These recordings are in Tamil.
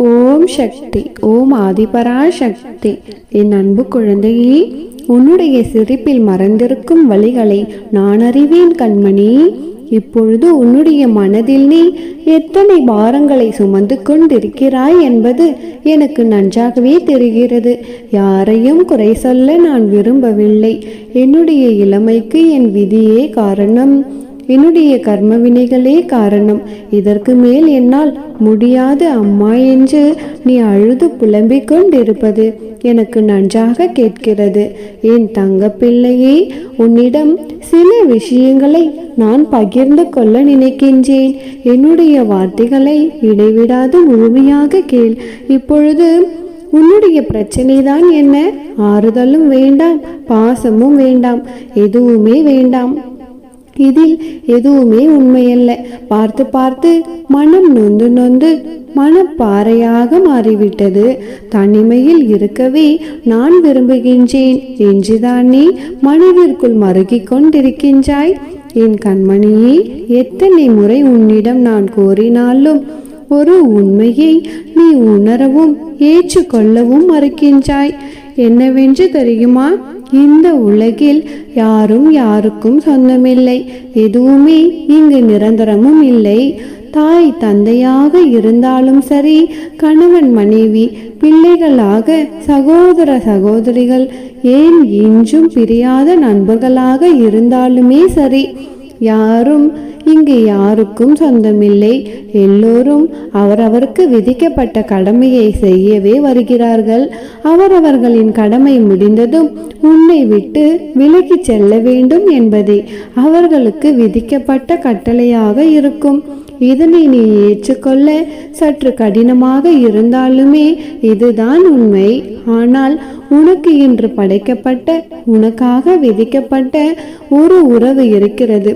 ஓம் சக்தி. ஓம் ஆதிபராசக்தி. என் அன்பு குழந்தையே, உன்னுடைய சிரிப்பில் மறைந்திருக்கும் வழிகளை நான் அறிவேன் கண்மணி. இப்பொழுது உன்னுடைய மனதில் நீ எத்தனை பாரங்களை சுமந்து கொண்டிருக்கிறாய் என்பது எனக்கு நன்றாகவே தெரிகிறது. யாரையும் குறை சொல்ல நான் விரும்பவில்லை. என்னுடைய இளமைக்கு என் விதியே காரணம், என்னுடைய கர்ம வினைகளே காரணம். இதற்கு மேல் என்னால் முடியாது அம்மா என்று நீ அழுது புலம்பிக் கொண்டிருப்பது எனக்கு நன்றாக கேட்கிறது. என் தங்க பிள்ளையே, உன்னிடம் சில விஷயங்களை நான் பகிர்ந்து கொள்ள நினைக்கின்றேன். என்னுடைய வார்த்தைகளை இடைவிடாது முழுமையாக கேள். இப்பொழுது உன்னுடைய பிரச்சனை தான் என்ன? ஆறுதலும் வேண்டாம், பாசமும் வேண்டாம், எதுவுமே வேண்டாம். இதில் எதுவுமே உண்மையல்ல. பார்த்து பார்த்து மனம் நொந்து நொந்து மனப்பாறையாக மாறிவிட்டது. தனிமையில் இருக்கவே நான் விரும்புகின்றேன் என்றுதான் நீ மனதிற்குள் மறுகிக் கொண்டிருக்கின்றாய். என் கண்மணியே, எத்தனை முறை உன்னிடம் நான் கோரினாலும் ஒரு உண்மையை நீ உணரவும் ஏற்றுக்கொள்ளவும் மறுக்கின்றாய். என்னவென்று தெரியுமா? இந்த உலகில் யாரும் யாருக்கும் சொந்தமில்லை. எதுவுமே இங்கு நிரந்தரமும் இல்லை. தாய் தந்தையாக இருந்தாலும் சரி, கணவன் மனைவி, பிள்ளைகளாக, சகோதர சகோதரிகள், ஏன் இன்றும் பிரியாத நண்பர்களாக இருந்தாலுமே சரி, யாரும் இங்கு யாருக்கும் சொந்தமில்லை. எல்லோரும் அவரவருக்கு விதிக்கப்பட்ட கடமையை செய்யவே வருகிறார்கள். அவரவர்களின் கடமை முடிந்ததும் உன்னை விட்டு விலகி செல்ல வேண்டும் என்பதே அவர்களுக்கு விதிக்கப்பட்ட கட்டளையாக இருக்கும். இதனை நீ ஏற்றுக்கொள்ள சற்று கடினமாக இருந்தாலுமே இதுதான் உண்மை. ஆனால் உனக்கு இன்று படைக்கப்பட்ட, உனக்காக விதிக்கப்பட்ட ஒரு உறவு இருக்கிறது.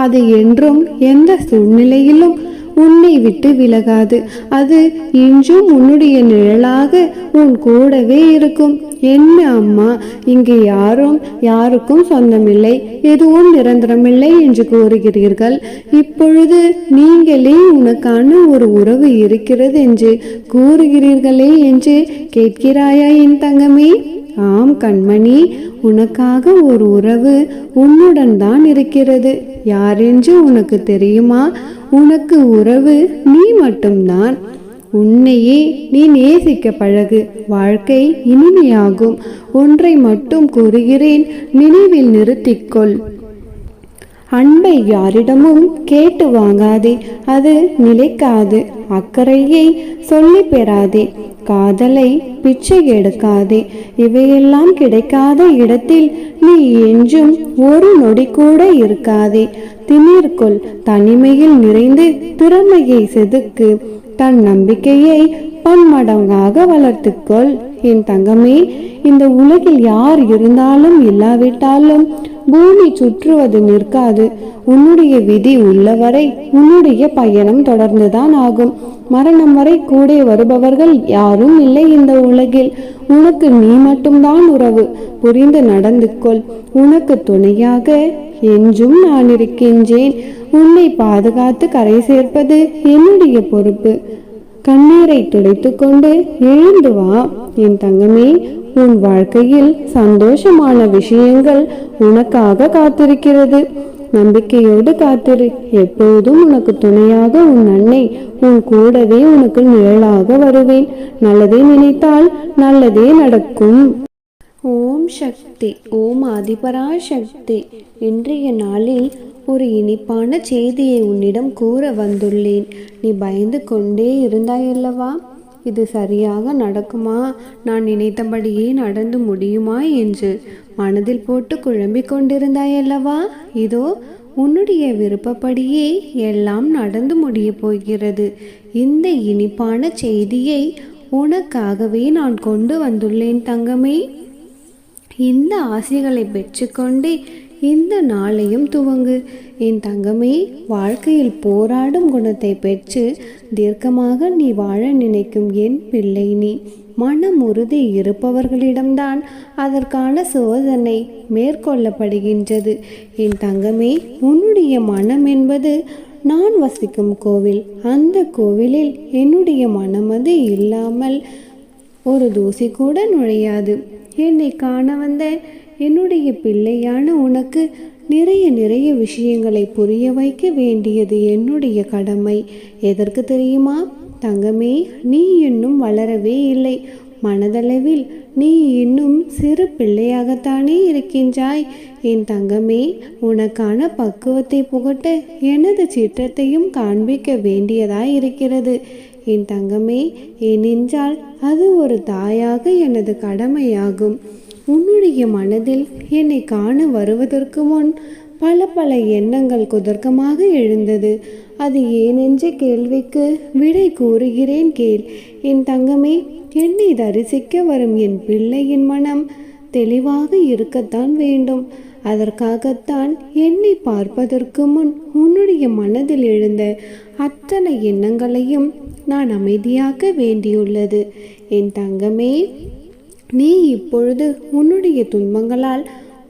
அது என்றும் எந்த சூழ்நிலையிலும் உன்னை விட்டு விலகாது. அது இன்றும் உன்னுடைய நிழலாக உன் கூடவே இருக்கும். என்ன அம்மா, இங்கே யாருக்கும் சொந்தமில்லை, எதுவும் நிரந்தரமில்லை என்று கூறுகிறீர்கள். இப்பொழுது நீங்களே உனக்கான ஒரு உறவு இருக்கிறது என்று கூறுகிறீர்களே என்று கேட்கிறாயா என் தங்கமே? ஆம் கண்மணி, உனக்காக ஒரு உறவு உன்னுடன் தான் இருக்கிறது. யாரென்று உனக்கு தெரியுமா? உனக்கு உறவு நீ மட்டும்தான். உன்னையே நீ நேசிக்க பழகு, வாழ்க்கை இனிமையாகும். ஒன்றை மட்டும் கூறுகிறேன், நினைவில் நிறுத்திக்கொள். அன்பை யாரிடமும் கேட்டு வாங்காதே, அது நிலைக்காது. அக்கறையை சொல்லி பெறாதே, காதலை பிச்சை எடுக்காதே. இவையெல்லாம் கிடைக்காத இடத்தில் நீ என்றும் ஒரு நொடி கூட இருக்காதே. திமிர்கொள், தனிமையில் நிறைந்து திறமையை செதுக்கு, தன் நம்பிக்கையை பன்மடங்காக வளர்த்துக்கொள். என் தங்கமே, இந்த உலகில் யார் இருந்தாலும் இல்லாவிட்டாலும் பூமி சுற்றுவது நிற்காது. உன்னுடைய விதி உள்ளவரை உன்னுடைய பயணம் தொடர்ந்துதான் ஆகும். மரணம் வரை கூட வருபவர்கள் யாரும் இல்லை இந்த உலகில். உனக்கு நீ மட்டும்தான் உறவு. புரிந்து நடந்து கொள். உனக்கு துணையாக என்றும் நான் இருக்கின்றேன். உன்னை பாதுகாத்து கரை சேர்ப்பது என்னுடைய பொறுப்பு. கண்ணீரை துடைத்து கொண்டு எழுந்து வா என் தங்கமே. உன் வாழ்க்கையில் சந்தோஷமான விஷயங்கள் உனக்காக காத்திருக்கிறது. நம்பிக்கையோடு காத்திரு. எப்போதும் உனக்கு துணையாக உன் அன்னை உன் கூடவே உனக்கு நிழலாக வருவேன். நல்லதே நினைத்தால் நல்லதே நடக்கும். ஓம் சக்தி. ஓம் ஆதிபராசக்தி. இன்றைய நாளில் ஒரு இனிப்பான செய்தியை உன்னிடம் கூற வந்துள்ளேன். நீ பயந்து கொண்டே இருந்தாயல்லவா? இது சரியாக நடக்குமா? நான் நினைத்தபடியே நடந்து முடியுமா என்று மனதில் போட்டு குழம்பிக் கொண்டிருந்தாயல்லவா? இதோ உன்னுடைய விருப்பப்படியே எல்லாம் நடந்து முடிய போகிறது. இந்த இனிப்பான செய்தியை உனக்காகவே நான் கொண்டு வந்துள்ளேன் தங்கமே. இந்த ஆசைகளை பெற்றுக்கொண்டே இந்த நாளையும் துவங்கு என் தங்கமே. வாழ்க்கையில் போராடும் குணத்தை பெற்று தீர்க்கமாக நீ வாழ நினைக்கும் என் பிள்ளை நீ. மனம் உறுதி இருப்பவர்களிடம்தான் அதற்கான சோதனை மேற்கொள்ளப்படுகின்றது. என் தங்கமே, உன்னுடைய மனம் என்பது நான் வசிக்கும் கோவில். அந்த கோவிலில் என்னுடைய மனமது இல்லாமல் ஒரு தூசி கூட நுழையாது. என்னை காண வந்த என்னுடைய பிள்ளையான உனக்கு நிறைய நிறைய விஷயங்களை புரிய வைக்க வேண்டியது என்னுடைய கடமை. எதற்கு தெரியுமா தங்கமே? நீ இன்னும் வளரவே இல்லை. மனதளவில் நீ இன்னும் சிறு பிள்ளையாகத்தானே இருக்கின்றாய். என் தங்கமே, உனக்கான பக்குவத்தை புகட்ட எனது சிற்றத்தையும் காண்பிக்க வேண்டியதாய் இருக்கிறது. என் தங்கமே, ஏனென்றால் அது ஒரு தாயாக எனது கடமையாகும். உன்னுடைய மனதில் என்னை காண வருவதற்கு முன் பல பல எண்ணங்கள் குதர்க்கமாக எழுந்தது. அது ஏனென்ற கேள்விக்கு விடை கூறுகிறேன் கேள். என் தங்கமே, என்னை தரிசிக்க வரும் என் பிள்ளையின் மனம் தெளிவாக இருக்கத்தான் வேண்டும். அதற்காகத்தான் என்னை பார்ப்பதற்கு முன் உன்னுடைய மனதில் எழுந்த அத்தனை எண்ணங்களையும் நான் அமைதியாக்க வேண்டியுள்ளது. என் தங்கமே, நீ இப்பொழுது உன்னுடைய துன்பங்களால்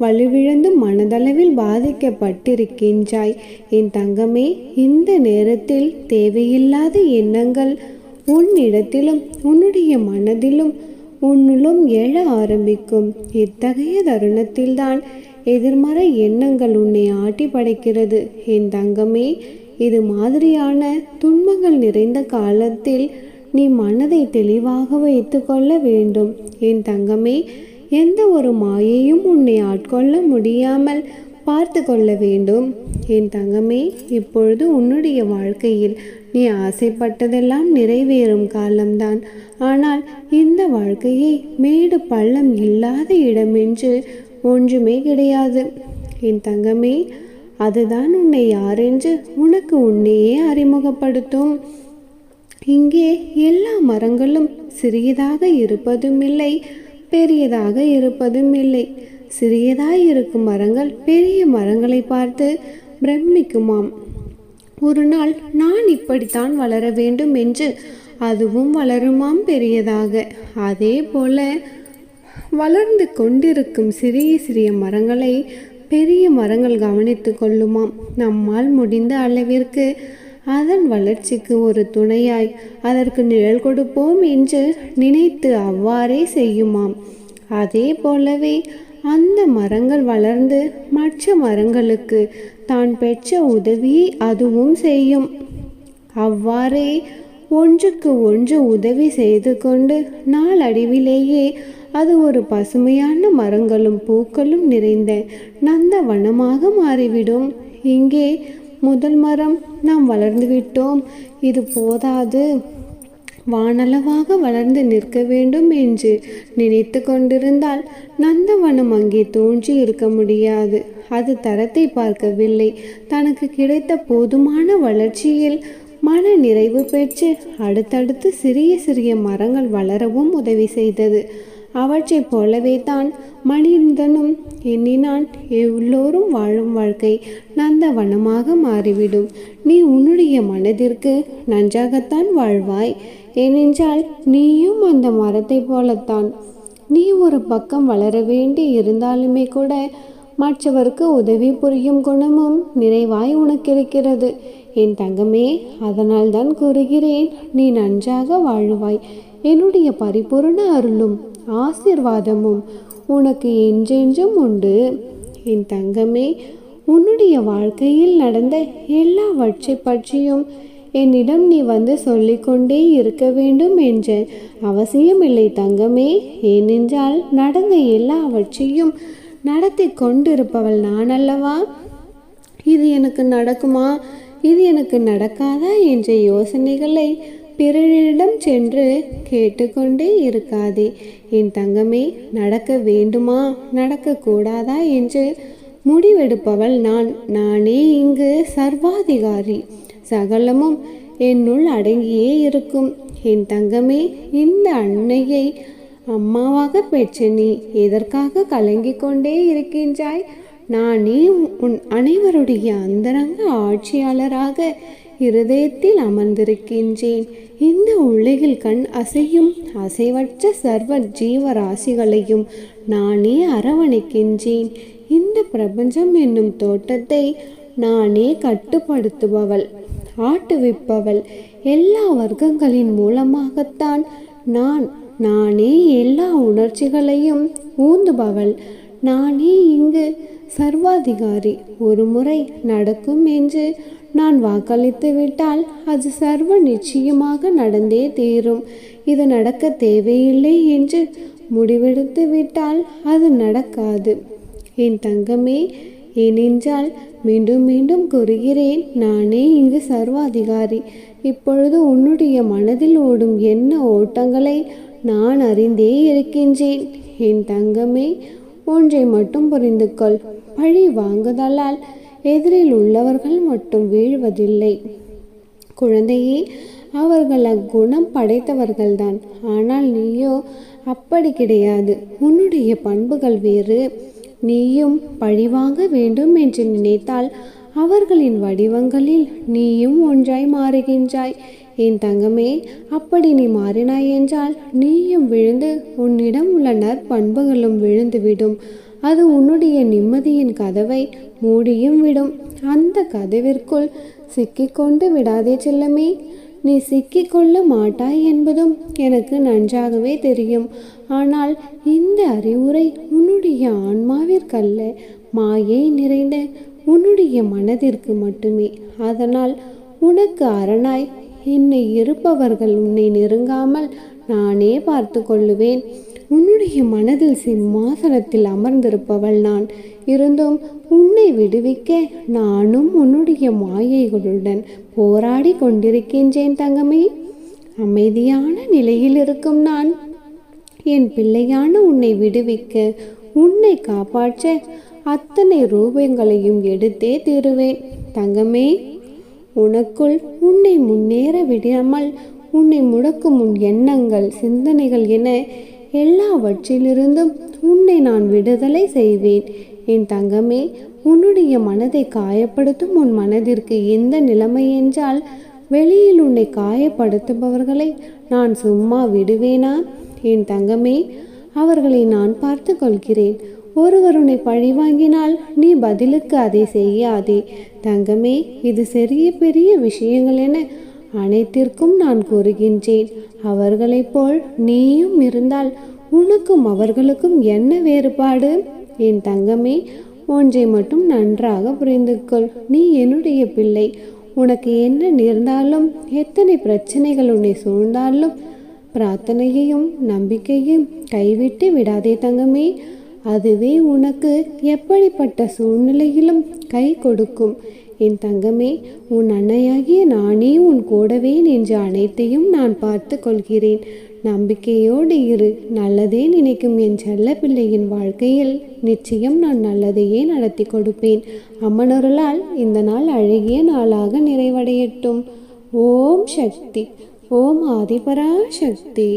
வலுவிழந்து மனதளவில் பாதிக்கப்பட்டிருக்கின்றாய். என் தங்கமே, இந்த நேரத்தில் தேவையில்லாத எண்ணங்கள் உன்னிடத்திலும் உன்னுடைய மனதிலும் உன்னுள்ளும் எழ ஆரம்பிக்கும். இத்தகைய தருணத்தில்தான் எதிர்மறை எண்ணங்கள் உன்னை ஆட்டி படைக்கிறது. என் தங்கமே, இது மாதிரியான துன்பங்கள் நிறைந்த காலத்தில் நீ மனதை தெளிவாக வைத்து கொள்ள வேண்டும். என் தங்கமே, எந்த ஒரு மாயையும் உன்னை ஆட்கொள்ள முடியாமல் பார்த்து கொள்ள வேண்டும். என் தங்கமே, இப்பொழுது உன்னுடைய வாழ்க்கையில் நீ ஆசைப்பட்டதெல்லாம் நிறைவேறும் காலம்தான். ஆனால் இந்த வாழ்க்கையை மேடு பள்ளம் இல்லாத இடமென்று ஒன்றுமே கிடையாது. என் தங்கமே, அதுதான் உன்னை யாரென்று உனக்கு உன்னையே அறிமுகப்படுத்தும். இங்கே எல்லா மரங்களும் சிறியதாக இருப்பதும் இல்லை, பெரியதாக இருப்பதும் இல்லை. சிறியதாய் இருக்கும் மரங்கள் பெரிய மரங்களை பார்த்து பிரமிக்குமாம். ஒரு நாள் நான் இப்படித்தான் வளர வேண்டும் என்று அதுவும் வளருமாம் பெரியதாக. அதே போல வளர்ந்து கொண்டிருக்கும் சிறிய சிறிய மரங்களை பெரிய மரங்கள் கவனித்து கொள்ளுமாம். நம்மால் முடிந்த அளவிற்கு அதன் வளர்ச்சிக்கு ஒரு துணையாய் அதற்கு நிழல் கொடுப்போம் என்று நினைத்து அவ்வாறே செய்யுமாம். அதே போலவே அந்த மரங்கள் வளர்ந்து மற்ற மரங்களுக்கு தான் பெற்ற உதவியை அதுவும் செய்யும். அவ்வாறே ஒன்றுக்கு ஒன்று உதவி செய்து கொண்டு நாளடைவிலேயே அது ஒரு பசுமையான மரங்களும் பூக்களும் நிறைந்த நந்தவனமாக மாறிவிடும். இங்கே முதல் மரம் நாம் வளர்ந்து விட்டோம், இது போதாது, வானளவாக வளர்ந்து நிற்க வேண்டும் என்று நினைத்து கொண்டிருந்தால் நந்தவனம் அங்கே தோன்றி இருக்க முடியாது. அது தரத்தை பார்க்கவில்லை. தனக்கு கிடைத்த போதுமான வளர்ச்சியில் மன நிறைவு பெற்று அடுத்தடுத்து சிறிய சிறிய மரங்கள் வளரவும் உதவி செய்தது. அவற்றைப் போலவே தான் மனிதனும் எண்ணினான். எல்லோரும் வாழும் வாழ்க்கை நந்தவனமாக மாறிவிடும். நீ உன்னுடைய மனதிற்கு நன்றாகத்தான் வாழ்வாய். ஏனென்றால் நீயும் அந்த மரத்தை போலத்தான். நீ ஒரு பக்கம் வளர வேண்டி இருந்தாலுமே கூட மற்றவருக்கு உதவி புரியும் குணமும் நிறைவாய் உனக்கு இருக்கிறது. என் தங்கமே, அதனால் தான் கூறுகிறேன், நீ நன்றாக வாழுவாய். என்னுடைய பரிபூர்ண அருளும் ஆசீர்வாதமும் உனக்கு என்றென்றும் உண்டு. என் தங்கமே, உன்னுடைய வாழ்க்கையில் நடந்த எல்லாவற்றை பற்றியும் என்னிடம் நீ வந்து சொல்லிக்கொண்டே இருக்க வேண்டும் என்ற அவசியமில்லை தங்கமே. ஏனென்றால் நடந்த எல்லாவற்றையும் நடத்தி கொண்டிருப்பவள் நான் அல்லவா? இது எனக்கு நடக்குமா, இது எனக்கு நடக்காதா என்ற யோசனைகளை பிறரிடம் சென்று கேட்டுக்கொண்டே இருக்காதே. என் தங்கமே, நடக்க வேண்டுமா நடக்கக்கூடாதா என்று முடிவெடுப்பவள் நானே இங்கு சர்வாதிகாரி. சகலமும் என்னுள் அடங்கியே இருக்கும். என் தங்கமே, இந்த அன்னையை அம்மாவாக பெற்ற நீ எதற்காக கலங்கிக் கொண்டே இருக்கின்றாய்? நானே உன் அனைவருடைய அந்தரங்க ஆட்சியாளராக இருதயத்தில் அமர்ந்திருக்கின்றேன். இந்த உலகில் கண் அசையும் அசைவற்ற சர்வ ஜீவராசிகளையும் நானே அரவணைக்கின்றேன். இந்த பிரபஞ்சம் என்னும் தோட்டத்தை நானே கட்டுப்படுத்துபவள். ஆட்டுவிப்பவள். எல்லா வர்க்கங்களின் மூலமாகத்தான் நானே எல்லா உணர்ச்சிகளையும் ஊந்துபவள். நானே இங்கு சர்வாதிகாரி. ஒரு முறை நடக்கும் என்று நான் வாக்களித்து விட்டால் அது சர்வ நிச்சயமாக நடந்தே தீரும். இது நடக்க தேவையில்லை என்று முடிவெடுத்து விட்டால் அது நடக்காது. என் தங்கமே, ஏனென்றால் மீண்டும் மீண்டும் கூறுகிறேன், நானே இங்கு சர்வாதிகாரி. இப்பொழுது உன்னுடைய மனதில் ஓடும் என்ன ஓட்டங்களை நான் அறிந்தே இருக்கின்றேன். என் தங்கமே, ஒன்றை மட்டும் புரிந்து கொள். பழி வாங்குதலால் எதிரில் உள்ளவர்கள் மட்டும் வீழ்வதில்லை குழந்தையே. அவர்கள் அக்குணம் படைத்தவர்கள்தான். ஆனால் நீயோ அப்படி கிடையாது. உன்னுடைய பண்புகள் வேறு. நீயும் பழிவாங்க வேண்டும் என்று நினைத்தால் அவர்களின் வடிவங்களில் நீயும் ஒன்றாய் மாறுகின்றாய். என் தங்கமே, அப்படி நீ மாறினாய் என்றால் நீயும் விழுந்து உன்னிடம் உள்ள நற்பண்புகளும் விழுந்துவிடும். அது உன்னுடைய நிம்மதியின் கதவை மூடியும் விடும். அந்த கதவிற்குள் சிக்கிக்கொண்டு விடாதே செல்லமே. நீ சிக்கிக்கொள்ள மாட்டாய் என்பதும் எனக்கு நன்றாகவே தெரியும். ஆனால் இந்த அறிவுரை உன்னுடைய ஆன்மாவிற்கல்ல, மாயை நிறைந்த உன்னுடைய மனதிற்கு மட்டுமே. அதனால் உனக்கு அரணாய் என்னை இருப்பவர்கள் உன்னை நெருங்காமல் நானே பார்த்து கொள்ளுவேன். உன்னுடைய மனதில் சிம்மாசனத்தில் அமர்ந்திருப்பவள் நான். இருந்தும் உன்னை விடுவிக்க நானும் உன்னுடைய மாயைகளுடன் போராடி கொண்டிருக்கின்றேன் தங்கமே. அமைதியான நிலையில் இருக்கும் நான் என் பிள்ளையான உன்னை விடுவிக்க, உன்னை காப்பாற்ற அத்தனை ரூபங்களையும் எடுத்தே தீருவேன் தங்கமே. உனக்குள் உன்னை முன்னேற விடாமல் உன்னை முடக்கும் உன் எண்ணங்கள், சிந்தனைகள் என எல்லாவற்றிலிருந்தும் உன்னை நான் விடுதலை செய்வேன். என் தங்கமே, உன்னுடைய மனதை காயப்படுத்தும் உன் மனதிற்கு எந்த நிலைமை என்றால், வெளியில் உன்னை காயப்படுத்துபவர்களை நான் சும்மா விடுவேனா? என் தங்கமே, அவர்களை நான் பார்த்து கொள்கிறேன். ஒருவர் உன்னை பழி வாங்கினால் நீ பதிலுக்கு அதை செய்யாதே தங்கமே. இது சிறிய பெரிய விஷயங்கள் என அனைத்திற்கும் நான் கூறுகின்றேன். அவர்களைப் போல் நீயும் இருந்தால் உனக்கும் அவர்களுக்கும் என்ன வேறுபாடு? என் தங்கமே, ஒன்றை மட்டும் நன்றாக புரிந்து கொள். நீ என்னுடைய பிள்ளை. உனக்கு என்ன நேர்ந்தாலும், எத்தனை பிரச்சனைகள் உன்னை சூழ்ந்தாலும், பிரார்த்தனையையும் நம்பிக்கையும் கைவிட்டு விடாதே தங்கமே. அதுவே உனக்கு எப்படிப்பட்ட சூழ்நிலையிலும் கை கொடுக்கும். என் தங்கமே, உன் அன்னையாகிய நானே உன் கூடவே நின்று அனைத்தையும் நான் பார்த்து கொள்கிறேன். நம்பிக்கையோடு இரு. நல்லதே நினைக்கும் என் செல்ல பிள்ளையின் வாழ்க்கையில் நிச்சயம் நான் நல்லதையே நடத்தி கொடுப்பேன். அம்மனருளால் இந்த நாள் அழகிய நாளாக நிறைவடையட்டும். ஓம் சக்தி. ஓம் ஆதிபரா சக்தி.